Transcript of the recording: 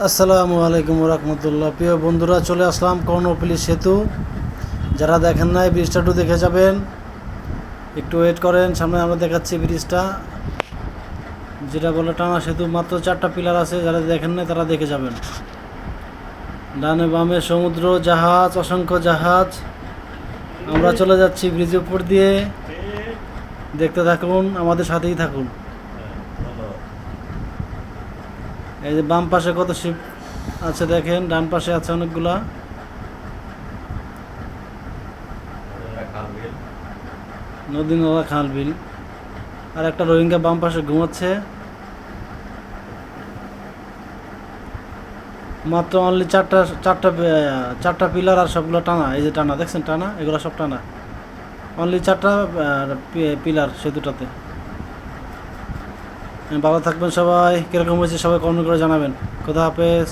আসসালামু আলাইকুম রহমতুল্লাহ। প্রিয় বন্ধুরা, চলে আসলাম কর্ণফুলী সেতু। যারা দেখেন নাই, ব্রিজটা একটু দেখে যাবেন, একটু ওয়েট করেন। সামনে আমরা দেখাচ্ছি ব্রিজটা, যেটা বলে টানা সেতু। মাত্র 4টা পিলার আছে, যারা দেখেন নাই তারা দেখে যাবেন। ডানে বামে সমুদ্র, জাহাজ, অসংখ্য জাহাজ। আমরা চলে যাচ্ছি ব্রিজের উপর দিয়ে। দেখতে থাকুন, আমাদের সাথেই থাকুন। এই যে বাম পাশে কত শিপ আছে দেখেন, ডান পাশে আছে অনেকগুলা। নদী নালা, খাল বিল। আর একটা রোহিঙ্গা বাম পাশে ঘুমাচ্ছে। মাত্র অনলি চারটা চারটা চারটা পিলার, আর সবগুলো টানা। এই যে টানা দেখছেন, টানা, এগুলো সব টানা। অনলি 4টা পিলার সেতুটাতে। ভালো থাকবেন সবাই। কীরকম হয়েছে সবাই কমেন্ট করে জানাবেন। খোদা হাফেজ।